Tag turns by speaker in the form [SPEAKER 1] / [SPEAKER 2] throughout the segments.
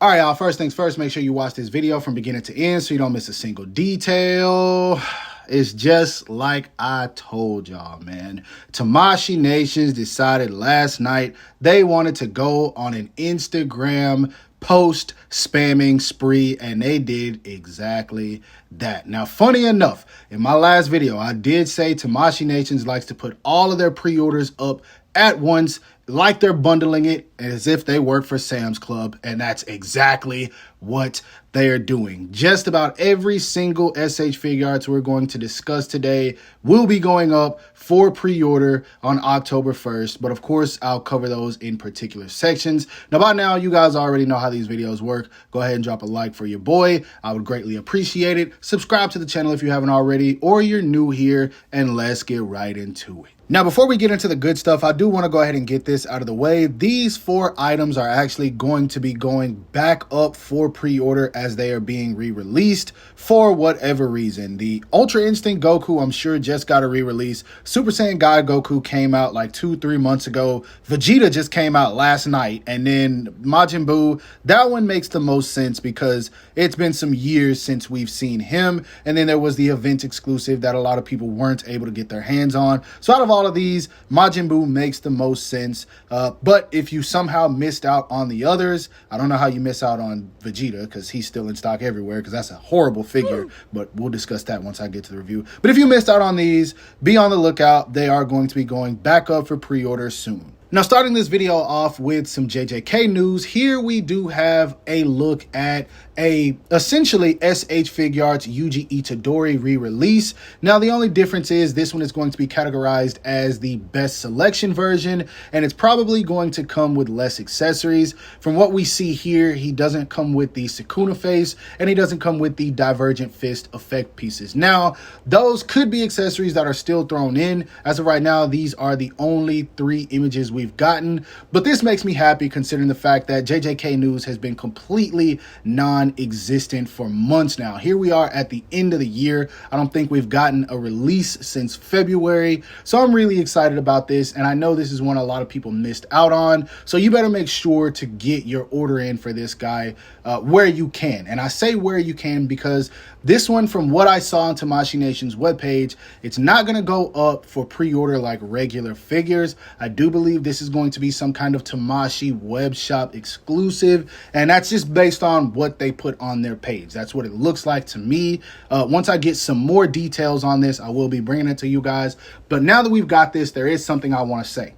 [SPEAKER 1] All right, y'all, first things first, make sure you watch this video from beginning to end so you don't miss a single detail. It's just like I told y'all, man. Tamashii Nations decided last night they wanted to go on an Instagram post spamming spree, and they did exactly that. Now, funny enough, in my last video, I did say Tamashii Nations likes to put all of their pre-orders up at once, like they're bundling it as if they work for Sam's Club, and that's exactly what they're doing. Just about every single SH Figuarts we're going to discuss today will be going up for pre-order on October 1st, but of course, I'll cover those in particular sections. Now, by now, you guys already know how these videos work. Go ahead and drop a like for your boy. I would greatly appreciate it. Subscribe to the channel if you haven't already, or you're new here, and let's get right into it. Now, before we get into the good stuff, I do want to go ahead and get this out of the way. These 4 items are actually going to be going back up for pre-order as they are being re-released for whatever reason. The Ultra Instinct Goku, I'm sure, just got a re-release. Super Saiyan God Goku came out like 2-3 months ago. Vegeta just came out last night. And then Majin Buu, that one makes the most sense because it's been some years since we've seen him. And then there was the event exclusive that a lot of people weren't able to get their hands on. So out of all of these, Majin Buu makes the most sense. But if you somehow missed out on the others, I don't know how you miss out on Vegeta because he's still in stock everywhere because that's a horrible figure, but we'll discuss that once I get to the review. But if you missed out on these, be on the lookout. They are going to be going back up for pre-order soon. Now, starting this video off with some JJK news, here we do have a look at essentially SH Figuarts Yuji Itadori re-release. Now, the only difference is this one is going to be categorized as the best selection version, and it's probably going to come with less accessories. From what we see here, he doesn't come with the Sukuna face, and he doesn't come with the Divergent Fist effect pieces. Now, those could be accessories that are still thrown in. As of right now, these are the only 3 images we've gotten, but this makes me happy considering the fact that JJK news has been completely non-existent for months now. Here we are at the end of the year. I don't think we've gotten a release since February, so I'm really excited about this, and I know this is one a lot of people missed out on, so you better make sure to get your order in for this guy where you can. And I say where you can because this one, from what I saw on Tamashii Nation's webpage, it's not going to go up for pre-order like regular figures. I do believe this is going to be some kind of Tamashii web shop exclusive, and that's just based on what they put on their page. That's what it looks like to me. Once I get some more details on this, I will be bringing it to you guys. But now that we've got this, there is something I want to say.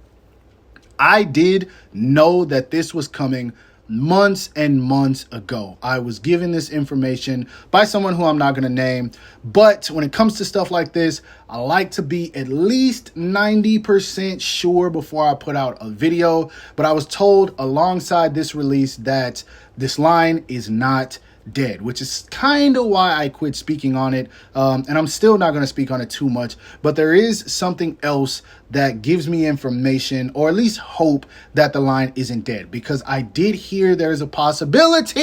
[SPEAKER 1] I did know that this was coming months and months ago. I was given this information by someone who I'm not going to name, but when it comes to stuff like this, I like to be at least 90% sure before I put out a video. But I was told alongside this release that this line is not dead, which is kind of why I quit speaking on it, and I'm still not going to speak on it too much, but there is something else that gives me information, or at least hope, that the line isn't dead, because I did hear there's a possibility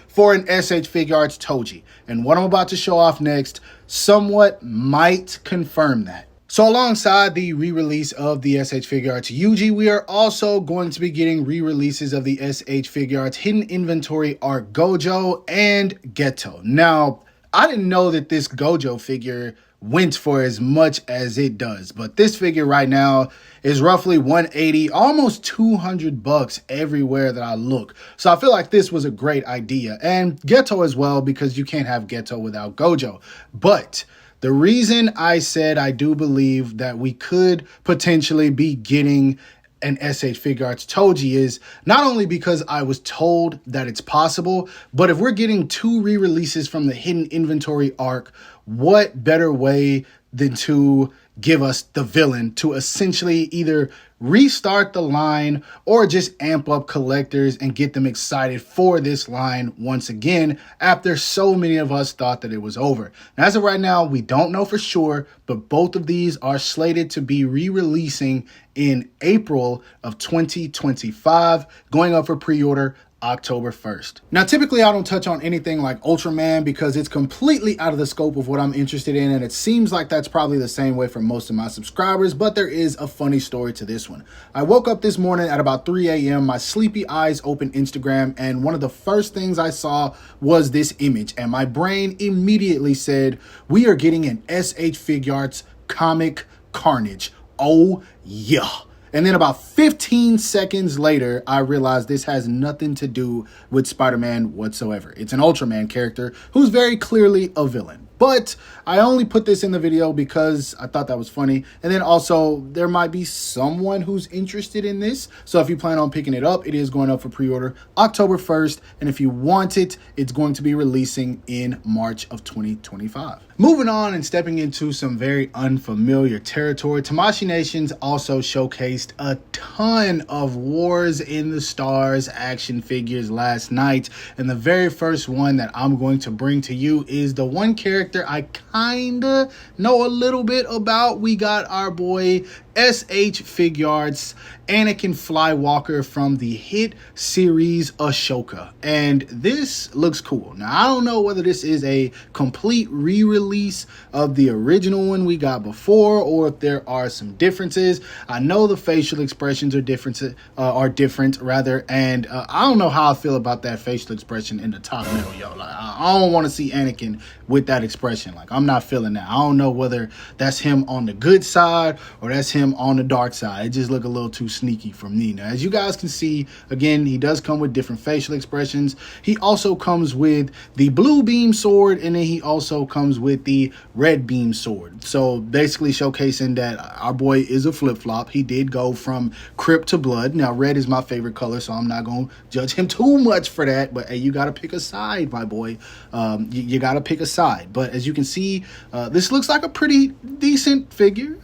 [SPEAKER 1] for an SH Figuarts Toji, and what I'm about to show off next somewhat might confirm that. So alongside the re-release of the SH Figuarts Yuji, we are also going to be getting re-releases of the SH Figuarts Hidden Inventory Art Gojo and Geto. Now, I didn't know that this Gojo figure went for as much as it does, but this figure right now is roughly 180, almost 200 bucks everywhere that I look. So I feel like this was a great idea, and Geto as well, because you can't have Geto without Gojo. But the reason I said I do believe that we could potentially be getting an SH Figuarts Toji is not only because I was told that it's possible, but if we're getting 2 re-releases from the Hidden Inventory arc, what better way than to give us the villain to essentially either restart the line or just amp up collectors and get them excited for this line once again after so many of us thought that it was over. And as of right now, we don't know for sure, but both of these are slated to be re-releasing in April of 2025, going up for pre-order October 1st. Now, typically I don't touch on anything like Ultraman because it's completely out of the scope of what I'm interested in, and it seems like that's probably the same way for most of my subscribers, but there is a funny story to this one. I woke up this morning at about 3 a.m., my sleepy eyes opened Instagram, and one of the first things I saw was this image, and my brain immediately said, we are getting an SH Figuarts comic Carnage. Oh yeah. And then about 15 seconds later, I realized this has nothing to do with Spider-Man whatsoever. It's an Ultraman character who's very clearly a villain. But I only put this in the video because I thought that was funny. And then also, there might be someone who's interested in this. So if you plan on picking it up, it is going up for pre-order October 1st. And if you want it, it's going to be releasing in March of 2025. Moving on and stepping into some very unfamiliar territory, Tamashii Nations also showcased a ton of Wars in the Stars action figures last night. And the very first one that I'm going to bring to you is the one character I kinda know a little bit about. We got our boy SH Figuarts, Anakin Flywalker from the hit series Ashoka. And this looks cool. Now, I don't know whether this is a complete re-release of the original one we got before, or if there are some differences. I know the facial expressions are different, and I don't know how I feel about that facial expression in the top middle, yo. Like, I don't want to see Anakin with that expression. Like, I'm not feeling that. I don't know whether that's him on the good side or that's him on the dark side. It just look a little too sneaky for me. Now, as you guys can see, again, he does come with different facial expressions. He also comes with the blue beam sword, and then he also comes with the red beam sword. So basically showcasing that our boy is a flip-flop. He did go from Crypt to Blood. Now, red is my favorite color, so I'm not going to judge him too much for that. But hey, you got to pick a side, my boy. You got to pick a side. But as you can see, this looks like a pretty decent figure.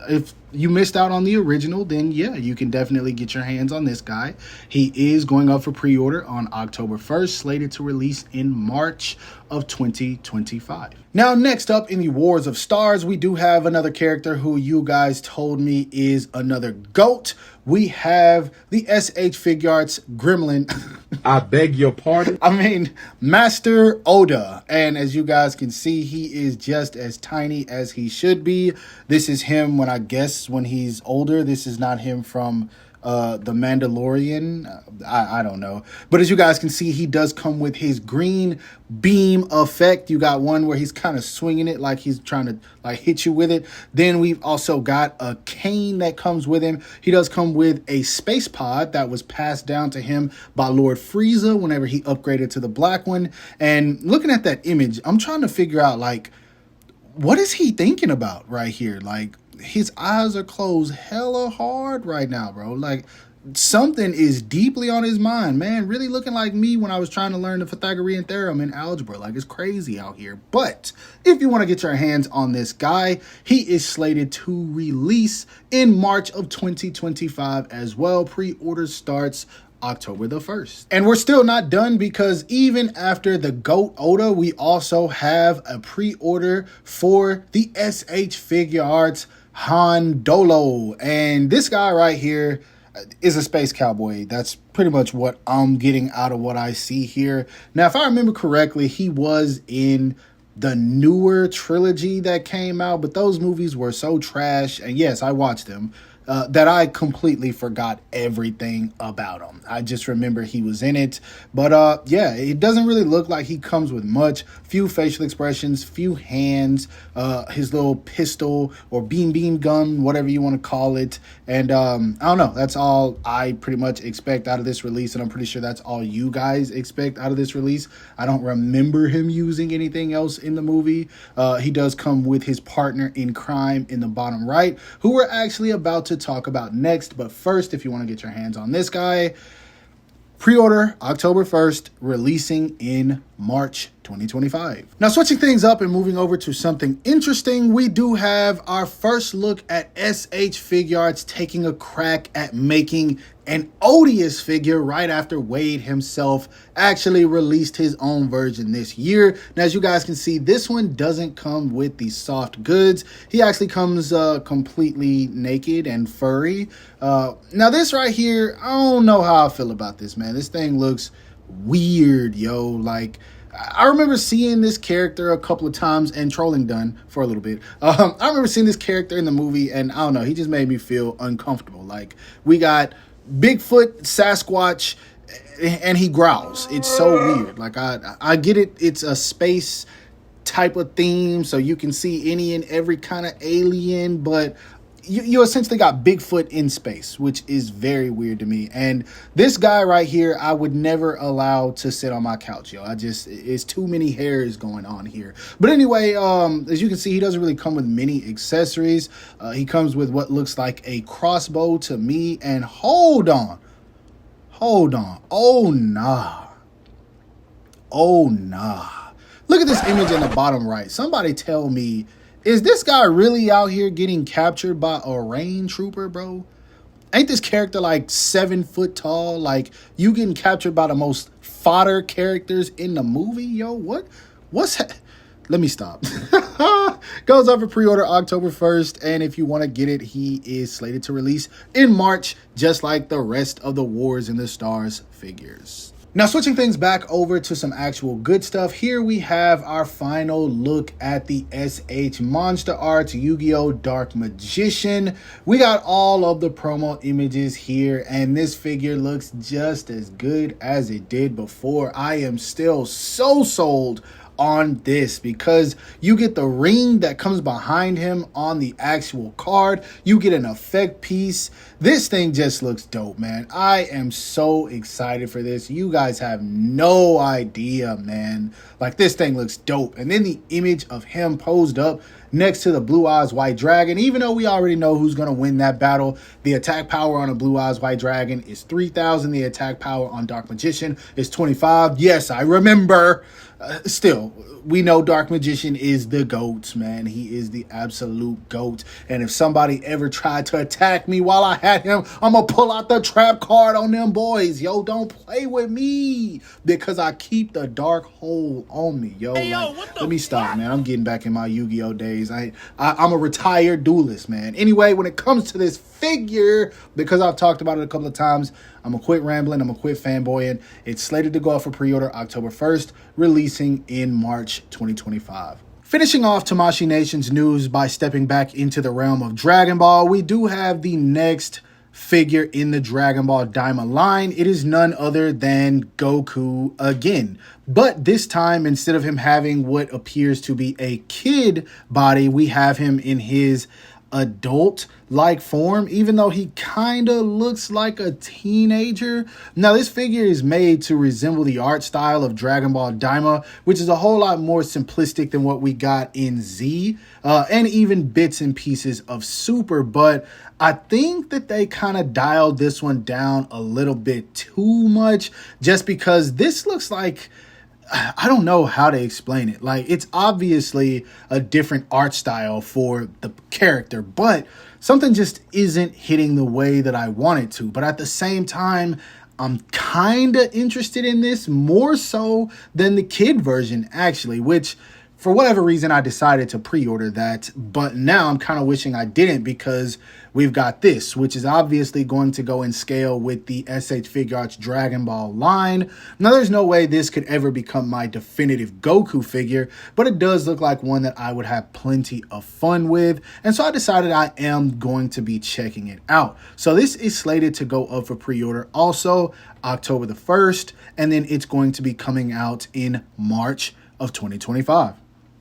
[SPEAKER 1] If you missed out on the original, then yeah, you can definitely get your hands on this guy. He is going up for pre-order on October 1st, slated to release in March of 2025. Now, next up in the Wars of Stars, we do have another character who you guys told me is another GOAT. We have the SH Figuarts Gremlin.
[SPEAKER 2] I beg your pardon?
[SPEAKER 1] I mean, Master Oda. And as you guys can see, he is just as tiny as he should be. This is him when he's older. This is not him from The Mandalorian. I don't know. But as you guys can see, he does come with his green beam effect. You got one where he's kind of swinging it like he's trying to like hit you with it. Then we've also got a cane that comes with him. He does come with a space pod that was passed down to him by Lord Frieza whenever he upgraded to the black one. And looking at that image, I'm trying to figure out, like, what is he thinking about right here? Like, his eyes are closed hella hard right now, bro. Like, something is deeply on his mind, man. Really looking like me when I was trying to learn the Pythagorean theorem in algebra. Like, it's crazy out here. But if you want to get your hands on this guy, he is slated to release in March of 2025 as well. Pre-order starts October the 1st. And we're still not done, because even after the GOAT Oda, we also have a pre-order for the SH Figuarts Han Dolo. And this guy right here is a space cowboy. That's pretty much what I'm getting out of what I see here. Now, if I remember correctly, he was in the newer trilogy that came out, but those movies were so trash, and yes, I watched them, that I completely forgot everything about him. I just remember he was in it. But yeah, it doesn't really look like he comes with much. Few facial expressions, few hands, his little pistol or beam gun, whatever you want to call it. And I don't know. That's all I pretty much expect out of this release. And I'm pretty sure that's all you guys expect out of this release. I don't remember him using anything else in the movie. He does come with his partner in crime in the bottom right, who we're actually about to talk about next. But first, if you want to get your hands on this guy, pre-order October 1st, releasing in March 2025. Now, switching things up and moving over to something interesting, we do have our first look at SH Figuarts taking a crack at making an odious figure right after Wade himself actually released his own version this year. Now, as you guys can see, this one doesn't come with the soft goods. He actually comes completely naked and furry. Now, this right here, I don't know how I feel about this, man. This thing looks weird, yo. Like, I remember seeing this character a couple of times and trolling done for a little bit. I remember seeing this character in the movie, and I don't know, he just made me feel uncomfortable. Like, we got Bigfoot, Sasquatch, and he growls. It's so weird. Like, I get it. It's a space type of theme, so you can see any and every kind of alien, but you essentially got Bigfoot in space, which is very weird to me. And this guy right here, I would never allow to sit on my couch, yo. It's too many hairs going on here. But anyway, as you can see, he doesn't really come with many accessories. He comes with what looks like a crossbow to me. And hold on. Oh, nah. Look at this image in the bottom right. Somebody tell me, is this guy really out here getting captured by a rain trooper, bro? Ain't this character like 7 foot tall? Like, you getting captured by the most fodder characters in the movie? Yo, what's let me stop. Goes up for pre-order October 1st, and if you want to get it, he is slated to release in March, just like the rest of the Wars in the Stars figures. Now, switching things back over to some actual good stuff, here we have our final look at the SH Monster Arts Yu-Gi-Oh! Dark Magician. We got all of the promo images here, and this figure looks just as good as it did before. I am still so sold on this because you get the ring that comes behind him on the actual card. You get an effect piece. This thing just looks dope, man. I am so excited for this. You guys have no idea, man. Like, this thing looks dope. And then the image of him posed up next to the Blue Eyes White Dragon, even though we already know who's going to win that battle. The attack power on a Blue Eyes White Dragon is 3,000. The attack power on Dark Magician is 25. Yes, I remember. Still, we know Dark Magician is the GOAT, man. He is the absolute GOAT. And if somebody ever tried to attack me while I had him, I'm going to pull out the trap card on them boys. Yo, don't play with me because I keep the dark hole on me, yo.
[SPEAKER 3] Hey,
[SPEAKER 1] like,
[SPEAKER 3] yo,
[SPEAKER 1] let me stop, man. I'm getting back in my Yu-Gi-Oh days. I'm a retired duelist, man. Anyway, when it comes to this figure, because I've talked about it a couple of times, I'm gonna quit rambling. I'm gonna quit fanboying. It's slated to go out for pre-order October 1st, releasing in March 2025. Finishing off Tamashii Nation's news by stepping back into the realm of Dragon Ball, we do have the next figure in the Dragon Ball Daima line. It is none other than Goku again. But this time, instead of him having what appears to be a kid body, we have him in his adult-like form, even though he kind of looks like a teenager. Now, this figure is made to resemble the art style of Dragon Ball Daima, which is a whole lot more simplistic than what we got in Z, and even bits and pieces of Super, but I think that they kind of dialed this one down a little bit too much, just because this looks like, I don't know how to explain it. Like, it's obviously a different art style for the character, but something just isn't hitting the way that I want it to. But at the same time, I'm kind of interested in this more so than the kid version, actually, which for whatever reason, I decided to pre-order that, but now I'm kind of wishing I didn't because we've got this, which is obviously going to go in scale with the SH Figuarts Dragon Ball line. Now, there's no way this could ever become my definitive Goku figure, but it does look like one that I would have plenty of fun with, and so I decided I am going to be checking it out. So this is slated to go up for pre-order also October the 1st, and then it's going to be coming out in March of 2025.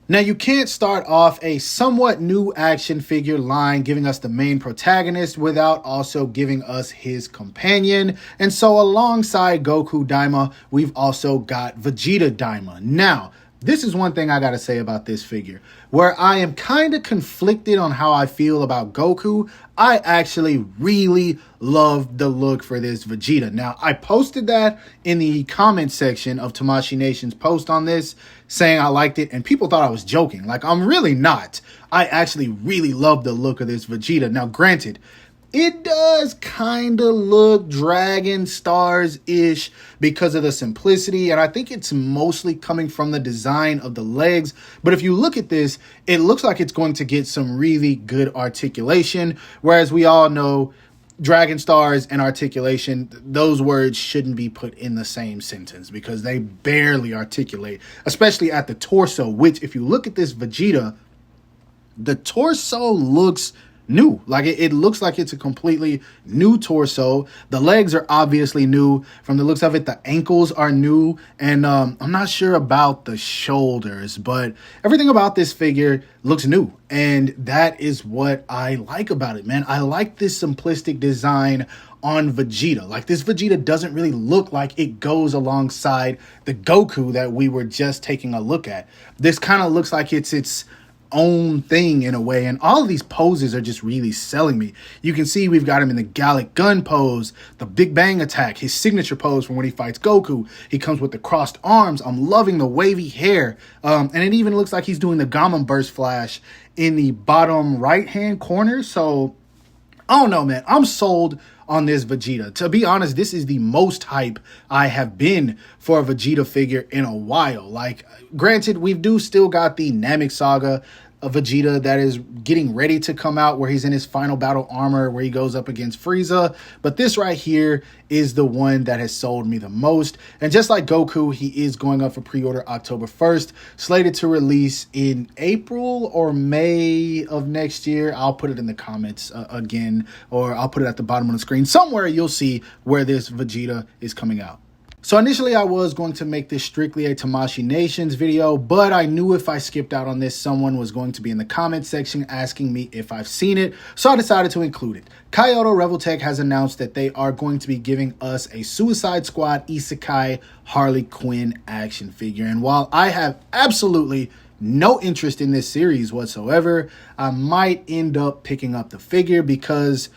[SPEAKER 1] Now, you can't start off a somewhat new action figure line giving us the main protagonist without also giving us his companion. And so alongside Goku Daima, we've also got Vegeta Daima. Now, this is one thing I gotta say about this figure. Where I am kind of conflicted on how I feel about Goku, I actually really love the look for this Vegeta. Now, I posted that in the comment section of Tamashii Nation's post on this, saying I liked it, and people thought I was joking. Like, I'm really not. I actually really love the look of this Vegeta. Now, granted, it does kind of look Dragon Stars-ish because of the simplicity, and I think it's mostly coming from the design of the legs. But if you look at this, it looks like it's going to get some really good articulation, whereas we all know Dragon Stars and articulation, those words shouldn't be put in the same sentence because they barely articulate, especially at the torso, which if you look at this Vegeta, the torso looks new. Like it looks like it's a completely new torso. The legs are obviously new. From the looks of it, the ankles are new. And I'm not sure about the shoulders, but everything about this figure looks new. And that is what I like about it, man. I like this simplistic design on Vegeta. Like, this Vegeta doesn't really look like it goes alongside the Goku that we were just taking a look at. This kind of looks like it's its own thing in a way, and all of these poses are just really selling me. You can see we've got him in the Gallic Gun pose, the Big Bang attack, his signature pose from when he fights Goku. He comes with the crossed arms. I'm loving the wavy hair, and it even looks like he's doing the Gamma Burst Flash in the bottom right hand corner. So I don't know, man. I'm sold on this Vegeta. To be honest, this is the most hype I have been for a Vegeta figure in a while. Like, granted, we do still got the Namek Saga of Vegeta that is getting ready to come out, where he's in his final battle armor, where he goes up against Frieza. But this right here is the one that has sold me the most. And just like Goku, he is going up for pre-order October 1st, slated to release in April or May of next year. I'll put it in the comments again, or I'll put it at the bottom of the screen. Somewhere you'll see where this Vegeta is coming out. So initially I was going to make this strictly a Tamashii Nations video, but I knew if I skipped out on this, someone was going to be in the comment section asking me if I've seen it, so I decided to include it. Kyoto Revoltech has announced that they are going to be giving us a Suicide Squad Isekai Harley Quinn action figure, and while I have absolutely no interest in this series whatsoever, I might end up picking up the figure because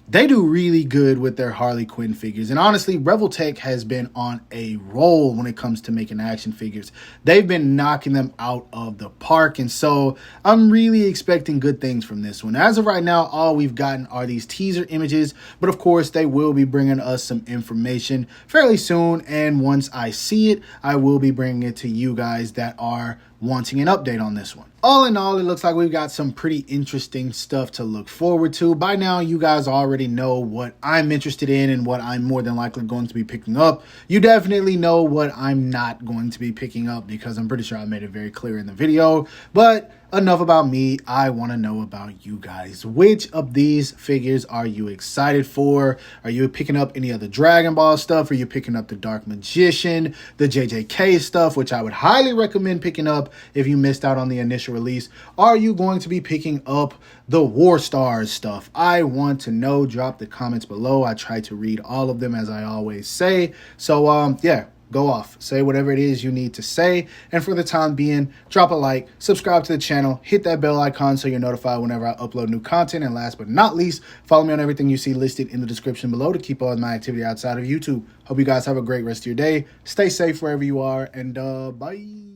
[SPEAKER 1] they do really good with their Harley Quinn figures. And honestly, Revoltech has been on a roll when it comes to making action figures. They've been knocking them out of the park. And so I'm really expecting good things from this one. As of right now, all we've gotten are these teaser images. But of course, they will be bringing us some information fairly soon. And once I see it, I will be bringing it to you guys that are wanting an update on this one. All in all, it looks like we've got some pretty interesting stuff to look forward to. By now, you guys already know what I'm interested in and what I'm more than likely going to be picking up. You definitely know what I'm not going to be picking up because I'm pretty sure I made it very clear in the video. But enough about me. I want to know about you guys. Which of these figures are you excited for? Are you picking up any of the Dragon Ball stuff? Are you picking up the Dark Magician, the JJK stuff, which I would highly recommend picking up if you missed out on the initial release? Are you going to be picking up the War Stars stuff? I want to know. Drop the comments below. I try to read all of them, as I always say. So yeah, go off, say whatever it is you need to say, and for the time being, drop a like, subscribe to the channel, hit that bell icon so you're notified whenever I upload new content, and last but not least, follow me on everything you see listed in the description below to keep all of my activity outside of YouTube. Hope you guys have a great rest of your day. Stay safe wherever you are, and bye.